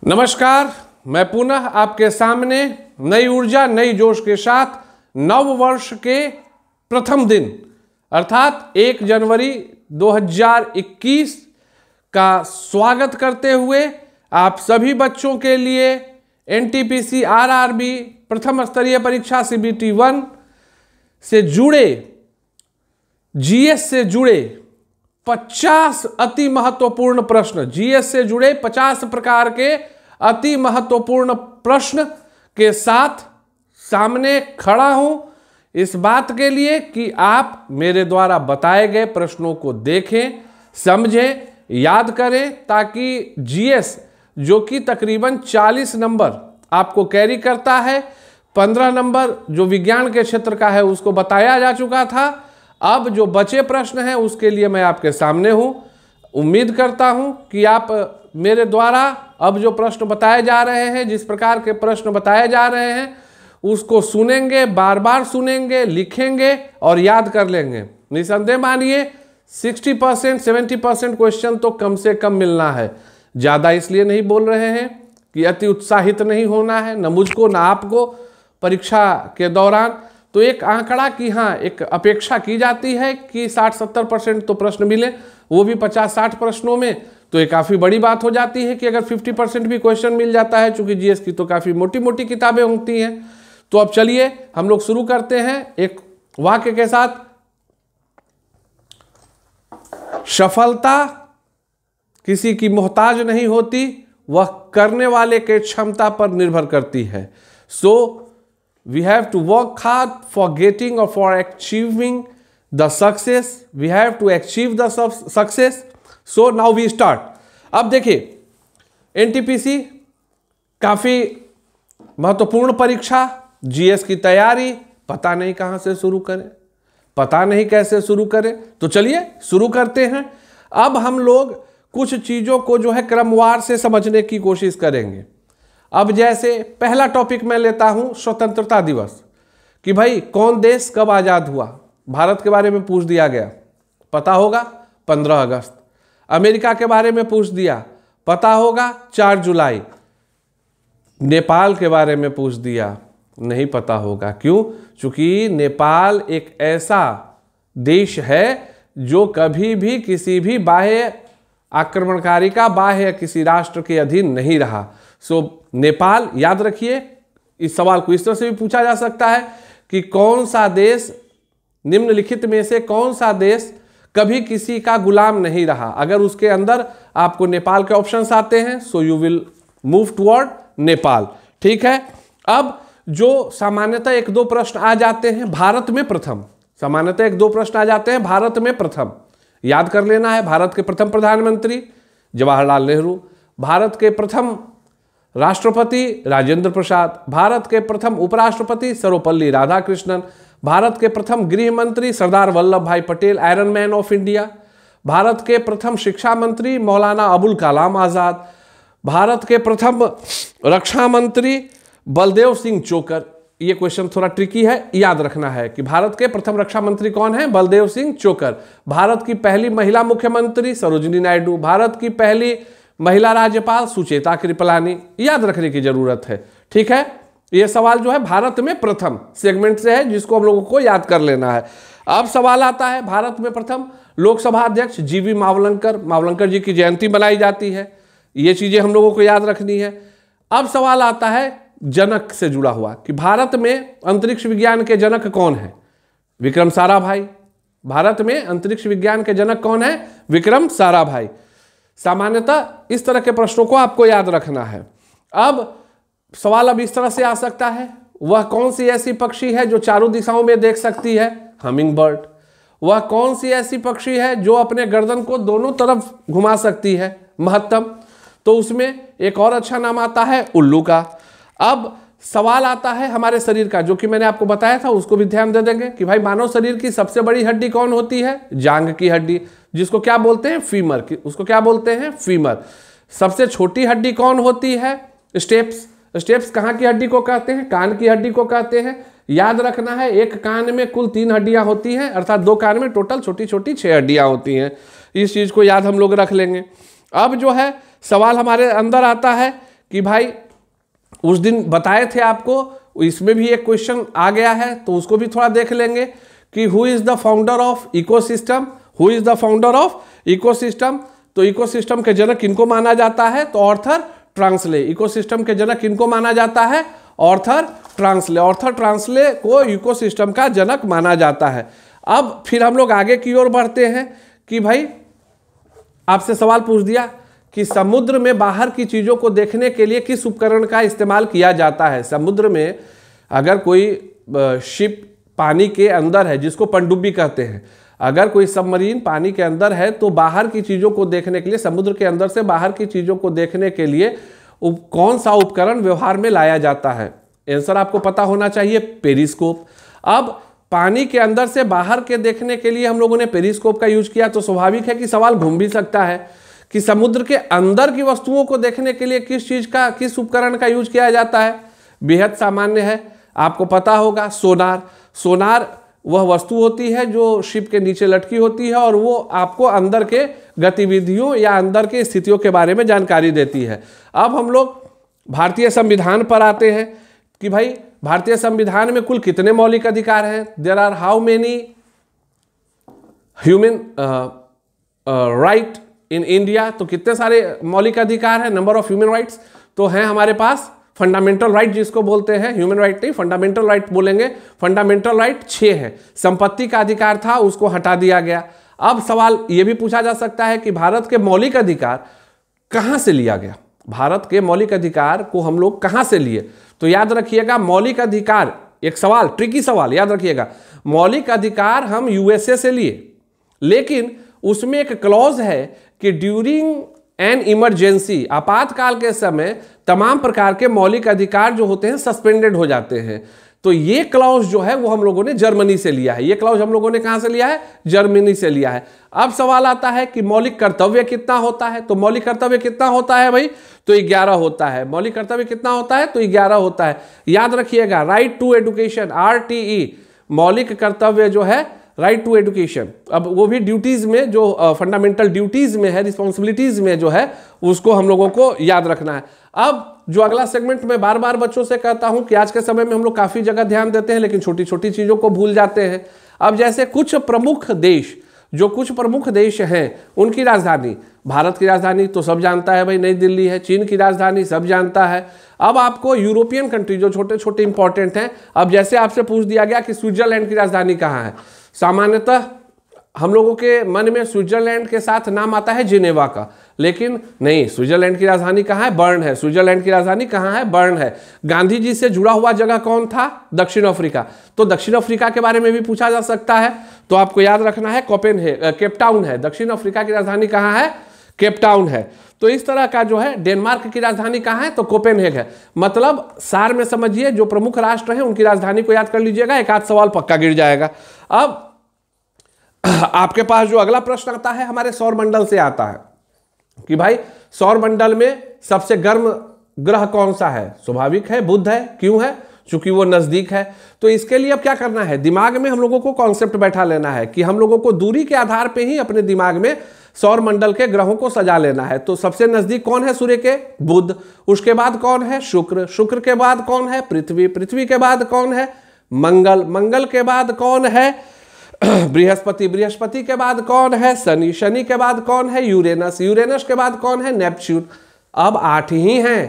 नमस्कार, मैं पुनः आपके सामने नई ऊर्जा नई जोश के साथ नव वर्ष के प्रथम दिन अर्थात 1 जनवरी 2021 का स्वागत करते हुए आप सभी बच्चों के लिए एनटीपीसी आरआरबी प्रथम स्तरीय परीक्षा सीबीटी 1 से जुड़े जीएस से जुड़े 50 अति महत्वपूर्ण प्रश्न, जीएस से जुड़े 50 प्रकार के अति महत्वपूर्ण प्रश्न के साथ सामने खड़ा हूं इस बात के लिए कि आप मेरे द्वारा बताए गए प्रश्नों को देखें, समझें, याद करें, ताकि जीएस जो कि तकरीबन 40 नंबर आपको कैरी करता है, 15 नंबर जो विज्ञान के क्षेत्र का है उसको बताया जा चुका था। अब जो बचे प्रश्न हैं उसके लिए मैं आपके सामने हूं। उम्मीद करता हूं कि आप मेरे द्वारा अब जो प्रश्न बताए जा रहे हैं, जिस प्रकार के प्रश्न बताए जा रहे हैं उसको सुनेंगे, बार बार सुनेंगे, लिखेंगे और याद कर लेंगे। निसंदेह मानिए 60% 70% क्वेश्चन तो कम से कम मिलना है। ज़्यादा इसलिए नहीं बोल रहे हैं कि अति उत्साहित नहीं होना है, न मुझको न आपको परीक्षा के दौरान। तो एक आंकड़ा की हाँ एक अपेक्षा की जाती है कि 60-70% तो प्रश्न मिले, वो भी 50-60 प्रश्नों में, तो ये काफ़ी बड़ी बात हो जाती है कि अगर 50% भी क्वेश्चन मिल जाता है, चूंकि जीएस की तो काफ़ी मोटी मोटी किताबें होती हैं। तो अब चलिए हम लोग शुरू करते हैं एक वाक्य के साथ। सफलता किसी की मोहताज नहीं होती, वह करने वाले के क्षमता पर निर्भर करती है। सो we have to work hard for getting or for achieving the success. We have to achieve the success. So now we start. अब देखिए एनटीपीसी काफ़ी महत्वपूर्ण परीक्षा, जीएस की तैयारी, पता नहीं कहाँ से शुरू करें, पता नहीं कैसे शुरू करें। तो चलिए शुरू करते हैं। अब हम लोग कुछ चीज़ों को जो है क्रमवार से समझने की कोशिश करेंगे। अब जैसे पहला टॉपिक मैं लेता हूं स्वतंत्रता दिवस, कि भाई कौन देश कब आज़ाद हुआ, भारत के बारे में पूछ दिया गया, पता होगा 15 अगस्त। अमेरिका के बारे में पूछ दिया, पता होगा 4 जुलाई। नेपाल के बारे में पूछ दिया, नहीं पता होगा। क्यों? चूंकि नेपाल एक ऐसा देश है जो कभी भी किसी भी बाह्य आक्रमणकारी का बाह्य किसी राष्ट्र के अधीन नहीं रहा। सो नेपाल याद रखिए। इस सवाल को इस तरह से भी पूछा जा सकता है कि कौन सा देश निम्नलिखित में से कौन सा देश कभी किसी का गुलाम नहीं रहा। अगर उसके अंदर आपको नेपाल के ऑप्शंस आते हैं, so you will move toward Nepal. ठीक है। अब जो सामान्यतः 1-2 प्रश्न आ जाते हैं भारत में प्रथम, सामान्यतः 1-2 प्रश्न आ जाते हैं भारत में प्रथम, याद कर लेना है। भारत के प्रथम प्रधानमंत्री जवाहरलाल नेहरू, भारत के प्रथम राष्ट्रपति राजेंद्र प्रसाद, भारत के प्रथम उपराष्ट्रपति सर्वपल्ली राधाकृष्णन, भारत के प्रथम गृह मंत्री सरदार वल्लभ भाई Patel, iron man of India, Bharat के प्रथम शिक्षा मंत्री मौलाना अबुल कलाम आज़ाद, भारत के प्रथम रक्षा मंत्री बलदेव सिंह चोकर। ये क्वेश्चन थोड़ा ट्रिकी है, याद रखना है कि भारत के प्रथम रक्षा मंत्री कौन है? बलदेव सिंह चोकर। भारत की पहली महिला मुख्यमंत्री सरोजिनी नायडू, भारत की पहली महिला राज्यपाल सुचेता कृपलानी। याद रखने की जरूरत है। ठीक है। यह सवाल जो है भारत में प्रथम सेगमेंट से है, जिसको हम लोगों को याद कर लेना है। अब सवाल आता है भारत में प्रथम लोकसभा अध्यक्ष जीवी मावलंकर, मावलंकर जी की जयंती मनाई जाती है। ये चीजें हम लोगों को याद रखनी है। अब सवाल आता है जनक से जुड़ा हुआ कि भारत में अंतरिक्ष विज्ञान के जनक कौन है? विक्रम साराभाई। भारत में अंतरिक्ष विज्ञान के जनक कौन है? विक्रम साराभाई। सामान्यतः इस तरह के प्रश्नों को आपको याद रखना है। अब सवाल अब इस तरह से आ सकता है, वह कौन सी ऐसी पक्षी है जो चारों दिशाओं में देख सकती है? Humming bird. वह कौन सी ऐसी पक्षी है जो अपने गर्दन को दोनों तरफ घुमा सकती है? महत्तम। तो उसमें एक और अच्छा नाम आता है उल्लू का। अब सवाल आता है हमारे शरीर का, जो कि मैंने आपको बताया था, उसको भी ध्यान दे देंगे कि भाई मानव शरीर की सबसे बड़ी हड्डी कौन होती है? जांघ की हड्डी, जिसको क्या बोलते हैं? फीमर। उसको क्या बोलते हैं? फीमर। सबसे छोटी हड्डी कौन होती है? स्टेप्स। स्टेप्स कहाँ की हड्डी को कहते हैं? कान की हड्डी को कहते हैं। याद रखना है एक कान में कुल 3 हड्डियां होती हैं, अर्थात 2 कान में टोटल छोटी छोटी 6 हड्डियां होती हैं। इस चीज को याद हम लोग रख लेंगे। अब जो है सवाल हमारे अंदर आता है कि भाई उस दिन बताए थे आपको, इसमें भी एक क्वेश्चन आ गया है तो उसको भी थोड़ा देख लेंगे कि who is the founder of ecosystem, who is the founder of ecosystem. तो इकोसिस्टम के जनक किनको माना जाता है, तो ऑर्थर ट्रांसले। इकोसिस्टम के जनक किनको माना जाता है, ऑर्थर ट्रांसले। ऑर्थर ट्रांसले को इकोसिस्टम का जनक माना जाता है। अब फिर हम लोग आगे की ओर बढ़ते हैं कि भाई आपसे सवाल पूछ दिया कि समुद्र में बाहर की चीजों को देखने के लिए किस उपकरण का इस्तेमाल किया जाता है। समुद्र में अगर कोई शिप पानी के अंदर है, जिसको पनडुब्बी कहते हैं, अगर कोई सबमरीन पानी के अंदर है तो बाहर की चीजों को देखने के लिए, समुद्र के अंदर से बाहर की चीजों को देखने के लिए कौन सा उपकरण व्यवहार में लाया जाता है। आंसर आपको पता होना चाहिए, पेरिस्कोप। अब पानी के अंदर से बाहर के देखने के लिए हम लोगों ने पेरिस्कोप का यूज किया, तो स्वाभाविक है कि सवाल घूम भी सकता है कि समुद्र के अंदर की वस्तुओं को देखने के लिए किस चीज का, किस उपकरण का यूज किया जाता है। बेहद सामान्य है, आपको पता होगा, सोनार। सोनार वह वस्तु होती है जो शिप के नीचे लटकी होती है और वो आपको अंदर के गतिविधियों या अंदर के स्थितियों के बारे में जानकारी देती है। अब हम लोग भारतीय संविधान पर आते हैं कि भाई भारतीय संविधान में कुल कितने मौलिक अधिकार हैं। There are how many human right in India. तो कितने सारे मौलिक अधिकार हैं, नंबर ऑफ ह्यूमन राइट्स। तो हैं हमारे पास फंडामेंटल राइट जिसको बोलते हैं, ह्यूमन राइट नहीं, फंडामेंटल राइट बोलेंगे। फंडामेंटल राइट 6 है। संपत्ति का अधिकार था, उसको हटा दिया गया। अब सवाल यह भी पूछा जा सकता है कि भारत के मौलिक अधिकार कहां से लिया गया, भारत के मौलिक अधिकार को हम लोग कहां से लिए। तो याद रखिएगा, मौलिक अधिकार, एक सवाल, ट्रिकी सवाल, याद रखिएगा, मौलिक अधिकार हम यूएसए से लिए, लेकिन उसमें एक क्लॉज है कि ड्यूरिंग एन इमरजेंसी, आपातकाल के समय तमाम प्रकार के मौलिक अधिकार जो होते हैं सस्पेंडेड हो जाते हैं। तो ये क्लॉज जो है वो हम लोगों ने जर्मनी से लिया है। ये क्लॉज हम लोगों ने कहां से लिया है, जर्मनी से लिया है। अब सवाल आता है कि मौलिक कर्तव्य कितना होता है। तो मौलिक कर्तव्य कितना होता है भाई, तो 11 होता है। मौलिक कर्तव्य कितना होता है, तो 11 होता है। याद रखिएगा, राइट टू एजुकेशन, RTE, मौलिक कर्तव्य जो है, राइट टू एजुकेशन। अब वो भी ड्यूटीज में, जो फंडामेंटल ड्यूटीज में है, रिस्पॉन्सिबिलिटीज में जो है, उसको हम लोगों को याद रखना है। अब जो अगला सेगमेंट में बार बार बच्चों से कहता हूं कि आज के समय में हम लोग काफी जगह ध्यान देते हैं लेकिन छोटी छोटी चीजों को भूल जाते हैं। अब जैसे कुछ प्रमुख देश, जो कुछ प्रमुख देश हैं उनकी राजधानी, भारत की राजधानी तो सब जानता है भाई, नई दिल्ली है। चीन की राजधानी सब जानता है। अब आपको यूरोपियन कंट्री जो छोटे छोटे इंपॉर्टेंट हैं, अब जैसे आपसे पूछ दिया गया कि स्विट्जरलैंड की राजधानी कहाँ है। सामान्यतः हम लोगों के मन में स्विट्जरलैंड के साथ नाम आता है जिनेवा का, लेकिन नहीं, स्विट्जरलैंड की राजधानी कहाँ है, बर्न है। स्विट्जरलैंड की राजधानी कहाँ है, बर्न है। गांधी जी से जुड़ा हुआ जगह कौन था, दक्षिण अफ्रीका। तो दक्षिण अफ्रीका के बारे में भी पूछा जा सकता है, तो आपको याद रखना है केपटाउन है। दक्षिण अफ्रीका की राजधानी कहाँ है, केपटाउन है। तो इस तरह का जो है, डेनमार्क की राजधानी कहाँ है, तो कोपेनहेग है। मतलब सार में समझिए, जो प्रमुख राष्ट्र हैं उनकी राजधानी को याद कर लीजिएगा, एक आध सवाल पक्का गिर जाएगा। अब आपके पास जो अगला प्रश्न आता है हमारे सौर मंडल से आता है कि भाई सौर मंडल में सबसे गर्म ग्रह कौन सा है। स्वाभाविक है बुध है। क्यों है, चूंकि वो नजदीक है। तो इसके लिए अब क्या करना है, दिमाग में हम लोगों को कॉन्सेप्ट बैठा लेना है कि हम लोगों को दूरी के आधार पे ही अपने दिमाग में सौर मंडल के ग्रहों को सजा लेना है। तो सबसे नजदीक कौन है सूर्य के, बुध। उसके बाद कौन है, शुक्र। शुक्र के बाद कौन है, पृथ्वी। पृथ्वी के बाद कौन है, मंगल। मंगल के बाद कौन है, बृहस्पति। बृहस्पति के बाद कौन है, शनि। शनि के बाद कौन है, यूरेनस। यूरेनस के बाद कौन है, नेपच्यून। अब 8 ही हैं,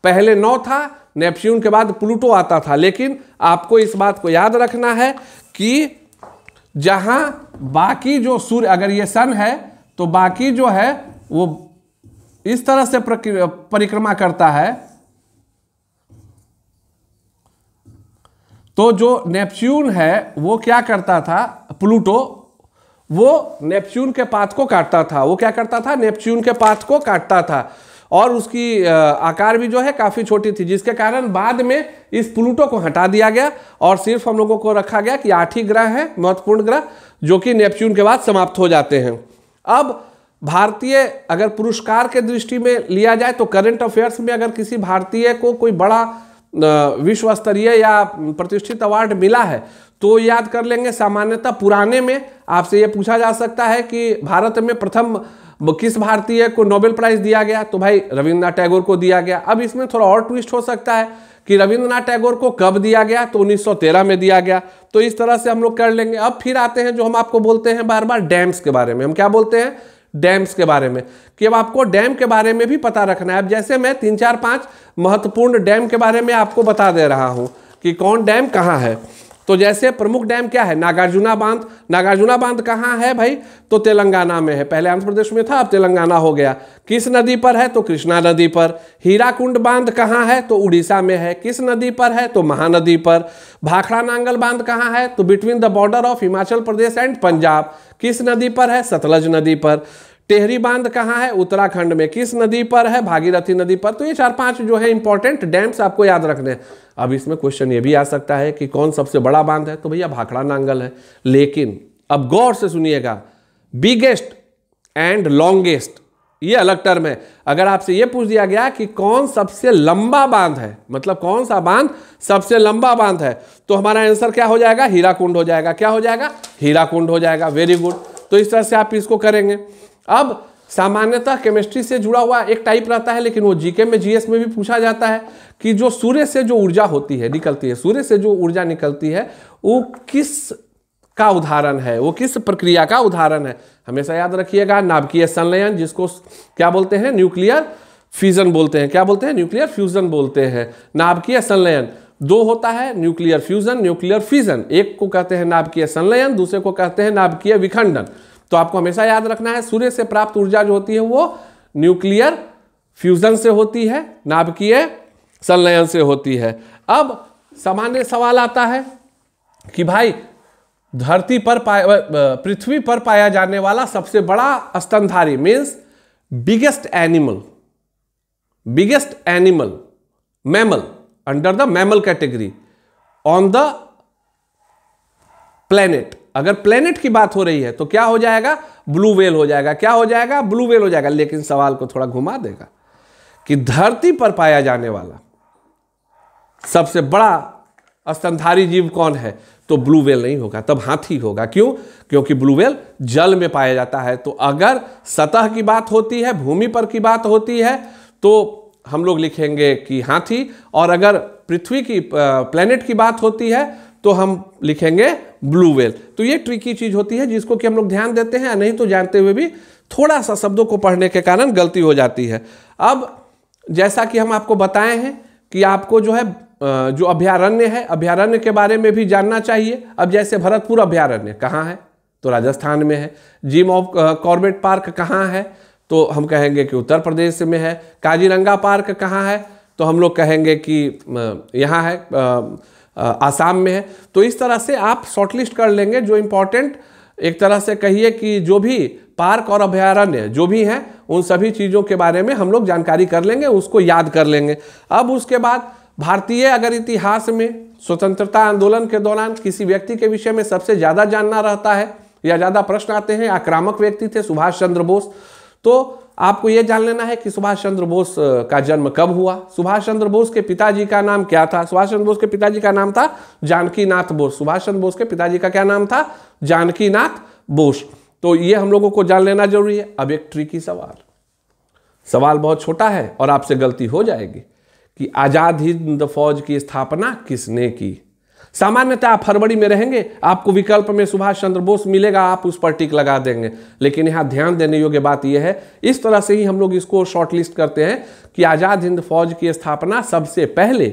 पहले 9 था, नेपच्यून के बाद प्लूटो आता था। लेकिन आपको इस बात को याद रखना है कि जहां बाकी जो सूर्य, अगर ये सन है तो बाकी जो है वो इस तरह से परिक्रमा करता है, तो जो नेपच्यून है वो क्या करता था, प्लूटो, वो नेपच्यून के पाथ को काटता था। वो क्या करता था, नेपच्यून के पाथ को काटता था। और उसकी आकार भी जो है काफी छोटी थी, जिसके कारण बाद में इस प्लूटो को हटा दिया गया और सिर्फ हम लोगों को रखा गया कि 8 ही ग्रह हैं महत्वपूर्ण ग्रह, जो कि नेपच्यून के बाद समाप्त हो जाते हैं। अब भारतीय अगर पुरस्कार के दृष्टि में लिया जाए तो करंट अफेयर्स में अगर किसी भारतीय को कोई बड़ा विश्व स्तरीय या प्रतिष्ठित अवार्ड मिला है तो याद कर लेंगे। सामान्यतः पुराने में आपसे ये पूछा जा सकता है कि भारत में प्रथम किस भारतीय को नोबेल प्राइज दिया गया, तो भाई रविंद्रनाथ टैगोर को दिया गया। अब इसमें थोड़ा और ट्विस्ट हो सकता है कि रविंद्रनाथ टैगोर को कब दिया गया, तो 1913 में दिया गया। तो इस तरह से हम लोग कर लेंगे। अब फिर आते हैं जो हम आपको बोलते हैं बार बार डैम्स के बारे में। हम क्या बोलते हैं? डैम्स के बारे में, कि अब आपको डैम के बारे में भी पता रखना है। अब जैसे मैं 3 4 5 महत्वपूर्ण डैम के बारे में आपको बता दे रहा हूं कि कौन डैम कहाँ है। तो जैसे प्रमुख डैम क्या है? नागार्जुना बांध। नागार्जुना बांध कहाँ है भाई? तो तेलंगाना में है। पहले आंध्र प्रदेश में था, अब तेलंगाना हो गया। किस नदी पर है? तो कृष्णा नदी पर। हीराकुंड बांध कहाँ है? तो उड़ीसा में है। किस नदी पर है? तो महानदी पर। भाखड़ा नांगल बांध कहाँ है? तो between the border of Himachal Pradesh and Punjab. किस नदी पर है? सतलज नदी पर। टेहरी बांध कहाँ है? उत्तराखंड में। किस नदी पर है? भागीरथी नदी पर। तो ये 4-5 जो है इंपॉर्टेंट डैम्स आपको याद रखने हैं। अब इसमें क्वेश्चन ये भी आ सकता है कि कौन सबसे बड़ा बांध है, तो भैया भाखड़ा नांगल है। लेकिन अब गौर से सुनिएगा, बिगेस्ट एंड लॉन्गेस्ट ये अलग टर्म है। अगर आपसे ये पूछ दिया गया कि कौन सबसे लंबा बांध है, मतलब कौन सा बांध सबसे लंबा बांध है, तो हमारा आंसर क्या हो जाएगा? हीराकुंड हो जाएगा। क्या हो जाएगा? हीराकुंड हो जाएगा। Very good. तो इस तरह से आप इसको करेंगे। अब सामान्यतः केमिस्ट्री से जुड़ा हुआ एक टाइप रहता है, लेकिन वो जीके में जीएस में भी पूछा जाता है कि जो सूर्य से जो ऊर्जा होती है, निकलती है, सूर्य से जो ऊर्जा निकलती है वो किस का उदाहरण है, वो किस प्रक्रिया का उदाहरण है। हमेशा याद रखिएगा, नाभिकीय संलयन, जिसको क्या बोलते हैं? न्यूक्लियर फ्यूजन बोलते हैं। क्या बोलते हैं? न्यूक्लियर फ्यूजन बोलते हैं। नाभिकीय संलयन 2 होता है, न्यूक्लियर फ्यूजन, न्यूक्लियर फिजन। एक को कहते हैं नाभिकीय संलयन, दूसरे को कहते हैं नाभिकीय विखंडन। तो आपको हमेशा याद रखना है, सूर्य से प्राप्त ऊर्जा जो होती है वो न्यूक्लियर फ्यूजन से होती है, नाभिकीय संलयन से होती है। अब सामान्य सवाल आता है कि भाई धरती पर पृथ्वी पर पाया जाने वाला सबसे बड़ा स्तनधारी means biggest animal mammal under the mammal category on the planet. अगर प्लेनेट की बात हो रही है तो क्या हो जाएगा? ब्लू व्हेल हो जाएगा। क्या हो जाएगा? ब्लू व्हेल हो जाएगा। लेकिन सवाल को थोड़ा घुमा देगा कि धरती पर पाया जाने वाला सबसे बड़ा स्तनधारी जीव कौन है, तो ब्लू व्हेल नहीं होगा, तब हाथी होगा। क्यों? क्योंकि ब्लू व्हेल जल में पाया जाता है। तो अगर सतह की बात होती है, भूमि पर की बात होती है, तो हम लोग लिखेंगे कि हाथी, और अगर पृथ्वी की प्लेनेट की बात होती है तो हम लिखेंगे ब्लू व्हेल। तो ये ट्रिकी चीज होती है जिसको कि हम लोग ध्यान देते हैं, नहीं तो जानते हुए भी थोड़ा सा शब्दों को पढ़ने के कारण गलती हो जाती है। अब जैसा कि हम आपको बताए हैं कि आपको जो है जो अभयारण्य है, अभयारण्य के बारे में भी जानना चाहिए। अब जैसे भरतपुर अभयारण्य कहाँ है, तो राजस्थान में है। जिम ऑफ कॉर्बेट पार्क कहाँ है, तो हम कहेंगे कि उत्तर प्रदेश में है। काजीरंगा पार्क कहाँ है, तो हम लोग कहेंगे कि यहाँ है, आसाम में है। तो इस तरह से आप शॉर्टलिस्ट कर लेंगे जो इम्पोर्टेंट, एक तरह से कहिए कि जो भी पार्क और अभयारण्य जो भी हैं उन सभी चीज़ों के बारे में हम लोग जानकारी कर लेंगे, उसको याद कर लेंगे। अब उसके बाद भारतीय अगर इतिहास में स्वतंत्रता आंदोलन के दौरान किसी व्यक्ति के विषय में सबसे ज़्यादा जानना रहता है या ज़्यादा प्रश्न आते हैं, आक्रामक व्यक्ति थे सुभाष चंद्र बोस। तो आपको यह जान लेना है कि सुभाष चंद्र बोस का जन्म कब हुआ। सुभाष चंद्र बोस के पिताजी का नाम क्या था? सुभाष चंद्र बोस के पिताजी का नाम था जानकी नाथ बोस। सुभाष चंद्र बोस के पिताजी का क्या नाम था? जानकी नाथ बोस। तो ये हम लोगों को जान लेना जरूरी है। अब एक ट्रिकी सवाल बहुत छोटा है और आपसे गलती हो जाएगी कि आजाद हिंद फौज की स्थापना किसने की। सामान्यतः आप फरवरी में रहेंगे, आपको विकल्प में सुभाष चंद्र बोस मिलेगा, आप उस पर टिक लगा देंगे। लेकिन यहाँ ध्यान देने योग्य बात यह है, इस तरह से ही हम लोग इसको शॉर्टलिस्ट करते हैं कि आजाद हिंद फौज की स्थापना सबसे पहले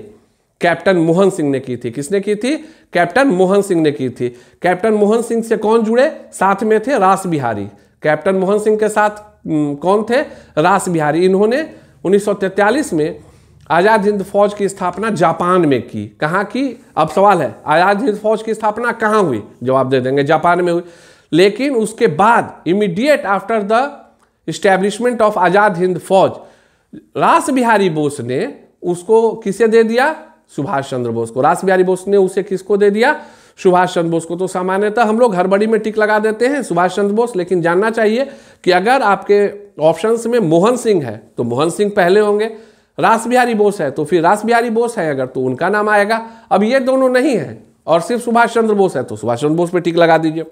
कैप्टन मोहन सिंह ने की थी। किसने की थी? कैप्टन मोहन सिंह ने की थी। कैप्टन मोहन सिंह से कौन जुड़े? साथ में थे रास बिहारी। कैप्टन मोहन सिंह के साथ कौन थे? रास बिहारी। इन्होंने 1943 में आजाद हिंद फौज की स्थापना जापान में की। कहाँ की? अब सवाल है आजाद हिंद फौज की स्थापना कहाँ हुई? जवाब दे देंगे जापान में हुई। लेकिन उसके बाद immediate after the establishment of Azad Hind Fauj, Ras Bihari Bose ने उसको किसे दे दिया? सुभाष चंद्र बोस को। रास बिहारी बोस ने उसे किसको दे दिया? सुभाष चंद्र बोस को। तो सामान्यतः हम लोग हड़बड़ी में टिक लगा देते हैं सुभाष चंद्र बोस, लेकिन जानना चाहिए कि अगर आपके ऑप्शंस में मोहन सिंह है तो मोहन सिंह पहले होंगे, रास बिहारी बोस है तो फिर रास बिहारी बोस है अगर तो उनका नाम आएगा। अब ये दोनों नहीं है और सिर्फ सुभाष चंद्र बोस है तो सुभाष चंद्र बोस पे टिक लगा दीजिए।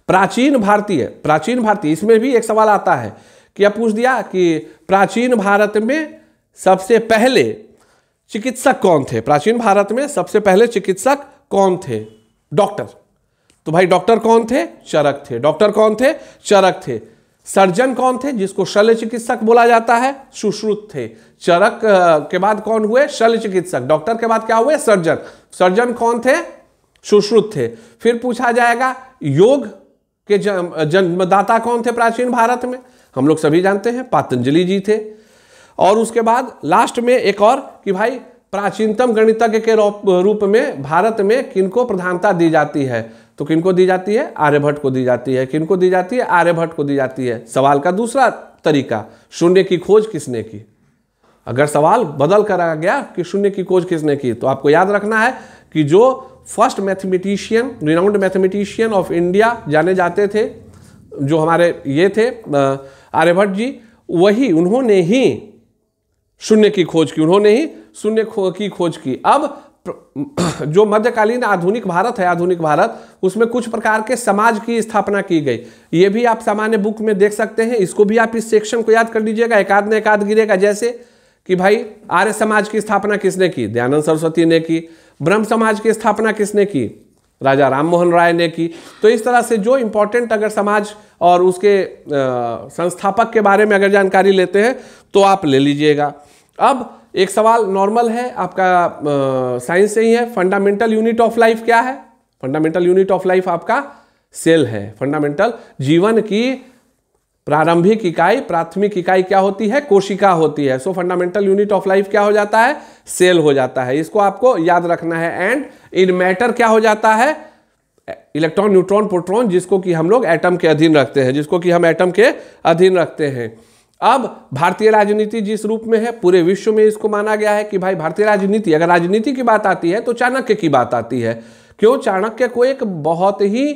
प्राचीन भारतीय इसमें भी एक सवाल आता है कि आप पूछ दिया कि प्राचीन भारत में सबसे पहले चिकित्सक कौन थे, प्राचीन भारत में सबसे पहले चिकित्सक कौन थे? डॉक्टर। तो भाई डॉक्टर कौन थे? चरक थे। डॉक्टर कौन थे? चरक थे। सर्जन कौन थे, जिसको शल्य चिकित्सक बोला जाता है? सुश्रुत थे। चरक के बाद कौन हुए? शल्य चिकित्सक। डॉक्टर के बाद क्या हुए? सर्जन। सर्जन कौन थे? सुश्रुत थे। फिर पूछा जाएगा योग के जन्मदाता कौन थे प्राचीन भारत में? हम लोग सभी जानते हैं पतंजलि जी थे। और उसके बाद लास्ट में एक और कि भाई प्राचीनतम गणितज्ञ के रूप में भारत में किनको प्रधानता दी जाती है? तो किनको दी जाती है? आर्यभट्ट को दी जाती है। किनको दी जाती है? आर्यभट्ट को दी जाती है। सवाल का दूसरा तरीका, शून्य की खोज किसने की? अगर सवाल बदल कर आ गया कि शून्य की खोज किसने की, तो आपको याद रखना है कि जो first mathematician, renowned mathematician of India जाने जाते थे, जो हमारे ये थे आर्यभट्ट जी, वही उन्होंने ही शून्य की खोज की, उन्होंने ही शून्य की खोज की। अब जो मध्यकालीन आधुनिक भारत है, आधुनिक भारत, उसमें कुछ प्रकार के समाज की स्थापना की गई। ये भी आप सामान्य बुक में देख सकते हैं। इसको भी आप इस सेक्शन को याद कर लीजिएगा, एकाध ने एकाध गिरेगा। जैसे कि भाई आर्य समाज की स्थापना किसने की? दयानंद सरस्वती ने की। ब्रह्म समाज की स्थापना किसने की? राजा राम मोहन राय ने की। तो इस तरह से जो इंपॉर्टेंट अगर समाज और उसके संस्थापक के बारे में अगर जानकारी लेते हैं तो आप ले लीजिएगा। अब एक सवाल नॉर्मल है आपका, साइंस से ही है। फंडामेंटल यूनिट ऑफ लाइफ क्या है? फंडामेंटल यूनिट ऑफ लाइफ आपका सेल है। फंडामेंटल जीवन की प्रारंभिक इकाई, प्राथमिक इकाई क्या होती है? कोशिका होती है। सो फंडामेंटल यूनिट ऑफ लाइफ क्या हो जाता है? सेल हो जाता है। इसको आपको याद रखना है। एंड इन मैटर क्या हो जाता है? इलेक्ट्रॉन, न्यूट्रॉन, प्रोटॉन, जिसको कि हम लोग एटम के अधीन रखते हैं, जिसको कि हम एटम के अधीन रखते हैं। अब भारतीय राजनीति जिस रूप में है, पूरे विश्व में इसको माना गया है कि भाई भारतीय राजनीति, अगर राजनीति की बात आती है तो चाणक्य की बात आती है। क्यों? चाणक्य को एक बहुत ही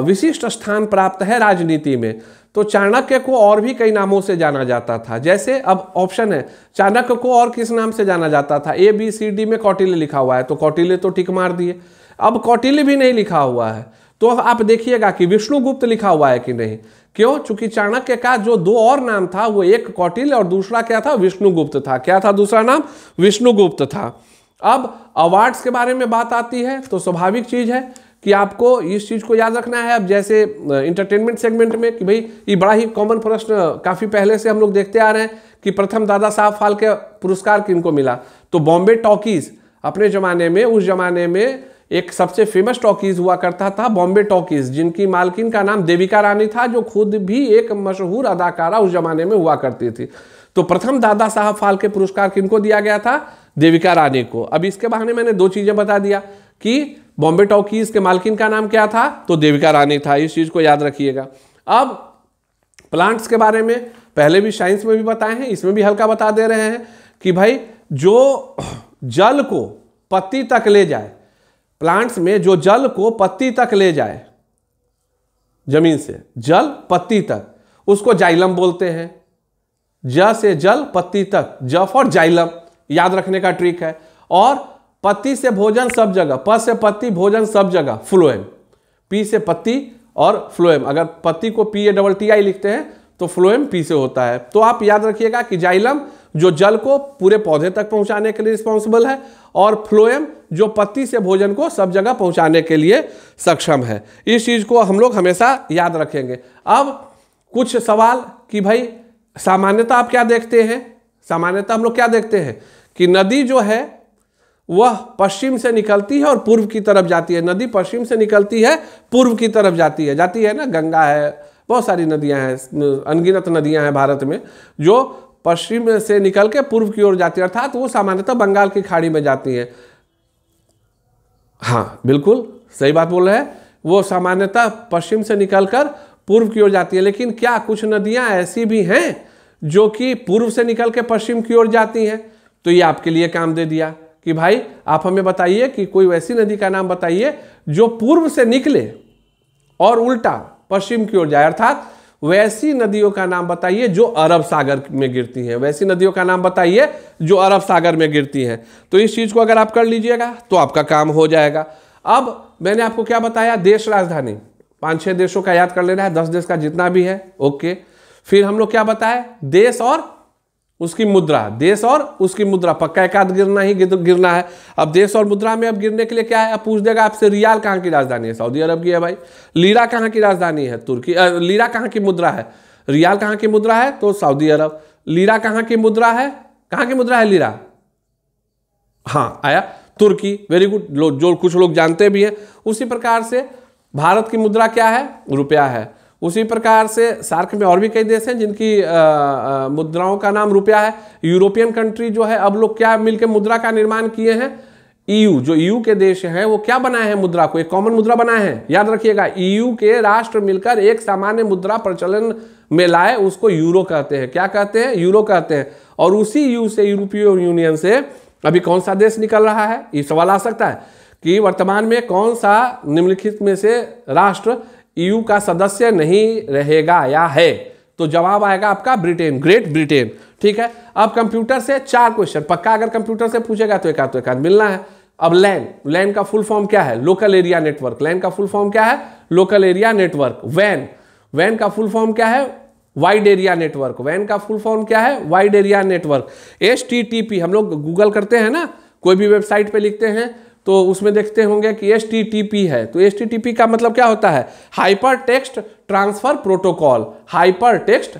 विशिष्ट स्थान प्राप्त है राजनीति में। तो चाणक्य को और भी कई नामों से जाना जाता था। जैसे अब ऑप्शन है, चाणक्य को और किस नाम से जाना जाता था? ABCD में कौटिल्य लिखा हुआ है तो कौटिल्य तो टिक मार दिए। अब कौटिल्य भी नहीं लिखा हुआ है तो आप देखिएगा कि विष्णुगुप्त लिखा हुआ है कि नहीं। क्यों? चूंकि चाणक्य का जो दो और नाम था, वो एक कौटिल्य और दूसरा क्या था? विष्णुगुप्त था। क्या था दूसरा नाम? विष्णुगुप्त था। अब अवार्ड्स के बारे में बात आती है तो स्वाभाविक चीज है कि आपको इस चीज को याद रखना है। अब जैसे इंटरटेनमेंट सेगमेंट में कि भाई ये बड़ा ही कॉमन प्रश्न काफी पहले से हम लोग देखते आ रहे हैं कि प्रथम दादा साहब फाल्के पुरस्कार किनको मिला? तो बॉम्बे टॉकीज अपने जमाने में, उस जमाने में एक सबसे फेमस टॉकीज हुआ करता था, बॉम्बे टॉकीज, जिनकी मालकिन का नाम देविका रानी था, जो खुद भी एक मशहूर अदाकारा उस जमाने में हुआ करती थी। तो प्रथम दादा साहब फाल्के पुरस्कार किनको दिया गया था? देविका रानी को। अब इसके बहाने मैंने दो चीजें बता दिया कि बॉम्बे टॉकीज के मालकिन का नाम क्या था? तो देविका रानी था। इस चीज को याद रखिएगा। अब प्लांट्स के बारे में पहले भी साइंस में भी बताए हैं, इसमें भी हल्का बता दे रहे हैं कि भाई जो जल को पत्ती तक ले जाए, प्लांट्स में जो जल को पत्ती तक ले जाए, जमीन से जल पत्ती तक, उसको जाइलम बोलते हैं। ज से जल, पत्ती तक, ज फॉर जाइलम, याद रखने का ट्रिक है। और पत्ती से भोजन सब जगह, प से पत्ती, भोजन सब जगह, फ्लोएम। पी से पत्ती और फ्लोएम, अगर पत्ती को PATTI लिखते हैं तो फ्लोएम पी से होता है। तो आप याद रखिएगा कि जाइलम जो जल को पूरे पौधे तक पहुंचाने के लिए रिस्पॉन्सिबल है, और फ्लोएम जो पत्ती से भोजन को सब जगह पहुंचाने के लिए सक्षम है। इस चीज को हम लोग हमेशा याद रखेंगे। अब कुछ सवाल कि भाई सामान्यतः आप क्या देखते हैं? सामान्यतः हम लोग क्या देखते हैं कि नदी जो है वह पश्चिम से निकलती है और पूर्व की तरफ जाती है। नदी पश्चिम से निकलती है, पूर्व की तरफ जाती है ना। गंगा है, बहुत सारी नदियां हैं, अनगिनत नदियां हैं भारत में जो पश्चिम से निकल के पूर्व की ओर जाती है, अर्थात वो सामान्यतः बंगाल की खाड़ी में जाती हैं। हाँ, बिल्कुल सही बात बोल रहे हैं। वो सामान्यतः पश्चिम से निकलकर पूर्व की ओर जाती है। लेकिन क्या कुछ नदियां ऐसी भी हैं जो कि पूर्व से निकल के पश्चिम की ओर जाती हैं? तो ये आपके लिए काम दे दिया कि भाई आप हमें बताइए कि कोई वैसी नदी का नाम बताइए जो पूर्व से निकले और उल्टा पश्चिम की ओर जाए, अर्थात वैसी नदियों का नाम बताइए जो अरब सागर में गिरती हैं। वैसी नदियों का नाम बताइए जो अरब सागर में गिरती हैं। तो इस चीज को अगर आप कर लीजिएगा तो आपका काम हो जाएगा। अब मैंने आपको क्या बताया, देश राजधानी 5-6 देशों का याद कर लेना है, 10 देश का जितना भी है, ओके। फिर हम लोग क्या बताए, देश और उसकी मुद्रा, देश और उसकी मुद्रा, पक्का एक आध गिरना है। अब देश और मुद्रा में अब गिरने के लिए क्या है, अब पूछ देगा आपसे रियाल कहाँ की राजधानी है, सऊदी अरब की है भाई। लीरा कहाँ की राजधानी है, तुर्की। लीरा कहाँ की मुद्रा है, रियाल कहाँ की मुद्रा है, तो सऊदी अरब। लीरा कहाँ की मुद्रा है, कहाँ की मुद्रा है लीरा, हाँ आया, तुर्की। वेरी गुड, जो कुछ लोग जानते भी हैं। उसी प्रकार से भारत की मुद्रा क्या है, रुपया है। उसी प्रकार से सार्क में और भी कई देश हैं जिनकी मुद्राओं का नाम रुपया है। यूरोपियन कंट्री जो है, अब लोग क्या मिलकर मुद्रा का निर्माण किए हैं, ईयू, जो ईयू के देश हैं वो क्या बनाए हैं, मुद्रा को एक कॉमन मुद्रा बनाए हैं। याद रखिएगा, ईयू के राष्ट्र मिलकर एक सामान्य मुद्रा प्रचलन में लाए, उसको यूरो कहते हैं। क्या कहते हैं, यूरो कहते हैं। और उसी ईयू से, यूरोपीय यूनियन से अभी कौन सा देश निकल रहा है, ये सवाल आ सकता है कि वर्तमान में कौन सा निम्नलिखित में से राष्ट्र ईयू का सदस्य नहीं रहेगा या है, तो जवाब आएगा आपका ब्रिटेन, ग्रेट ब्रिटेन। ठीक है, अब कंप्यूटर से 4 क्वेश्चन पक्का अगर कंप्यूटर से पूछेगा तो एक आध मिलना है। अब लैन, लैन का फुल फॉर्म क्या है, लोकल एरिया नेटवर्क। लैन का फुल फॉर्म क्या है, लोकल एरिया नेटवर्क। वैन, वैन का फुल फॉर्म क्या है, वाइड एरिया नेटवर्क। वैन का फुल फॉर्म क्या है, वाइड एरिया नेटवर्क। HTTP हम लोग गूगल करते हैं ना, कोई भी वेबसाइट पे लिखते हैं तो उसमें देखते होंगे कि HTTP है, तो HTTP का मतलब क्या होता है, hyper text transfer protocol. Hyper text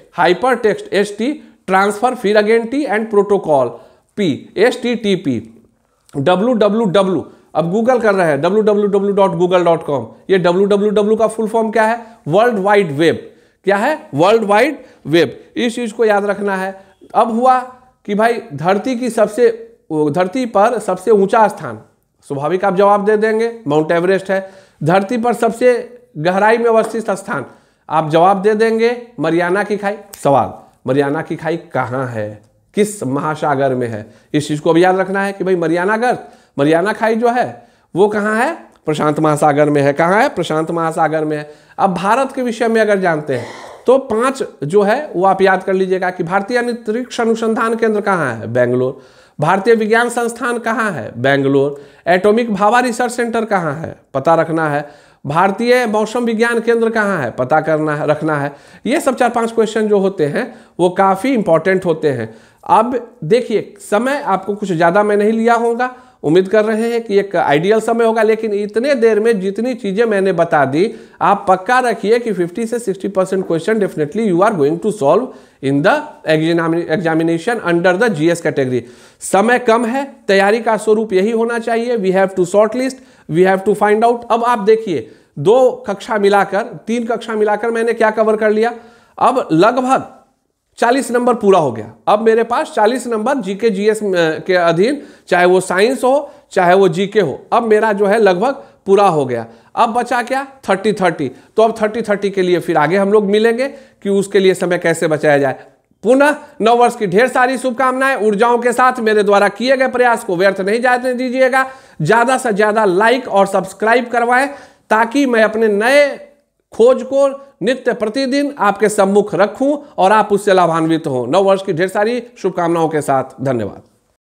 HT transfer, फिर again T and protocol P, HTTP। www, अब गूगल कर रहे हैं www.google.com, ये www का फुल फॉर्म क्या है, वर्ल्ड वाइड वेब। क्या है, वर्ल्ड वाइड वेब। इस चीज को याद रखना है। अब हुआ कि भाई धरती पर सबसे ऊंचा स्थान, स्वाभाविक आप जवाब दे देंगे माउंट एवरेस्ट है। धरती पर सबसे गहराई में अवस्थित स्थान, आप जवाब दे देंगे मरियाना की खाई। सवाल, मरियाना की खाई कहाँ है, किस महासागर में है, इस चीज को भी याद रखना है कि भाई मरियाना खाई जो है वो कहाँ है, प्रशांत महासागर में है। कहाँ है, प्रशांत महासागर में है। अब भारत के विषय में अगर जानते हैं तो 5 जो है वो आप याद कर लीजिएगा कि भारतीय अंतरिक्ष अनुसंधान केंद्र कहाँ है, बेंगलोर। भारतीय विज्ञान संस्थान कहाँ है, Bangalore. Atomic Bhabha research centre कहाँ है, पता रखना है। भारतीय मौसम विज्ञान केंद्र कहाँ है, पता रखना है। ये सब 4-5 क्वेश्चन जो होते हैं वो काफ़ी इंपॉर्टेंट होते हैं। अब देखिए, समय आपको कुछ ज़्यादा मैं नहीं लिया होगा, उम्मीद कर रहे हैं कि एक आइडियल समय होगा, लेकिन इतने देर में जितनी चीज़ें मैंने बता दी, आप पक्का रखिए कि 50 से 60% question definitely you are going to solve in the examination under the GS category. समय कम है, तैयारी का स्वरूप यही होना चाहिए। We have to short list, we have to find out. अब आप देखिए, 2 कक्षा मिलाकर, 3 कक्षा मिलाकर मैंने क्या कवर कर लिया, अब लगभग 40 नंबर पूरा हो गया। अब मेरे पास 40 नंबर GK GS के अधीन, चाहे वो साइंस हो चाहे वो GK हो, अब मेरा जो है लगभग पूरा हो गया। अब बचा क्या, 30-30। तो अब 30-30 के लिए फिर आगे हम लोग मिलेंगे कि उसके लिए समय कैसे बचाया जाए। पुनः नववर्ष की ढेर सारी शुभकामनाएं। ऊर्जाओं के साथ मेरे द्वारा किए गए प्रयास को व्यर्थ नहीं जाने दीजिएगा। ज्यादा से ज्यादा लाइक और सब्सक्राइब करवाएं ताकि मैं अपने नए खोज को नित्य प्रतिदिन आपके सम्मुख रखूं और आप उससे लाभान्वित हो। नववर्ष की ढेर सारी शुभकामनाओं के साथ धन्यवाद।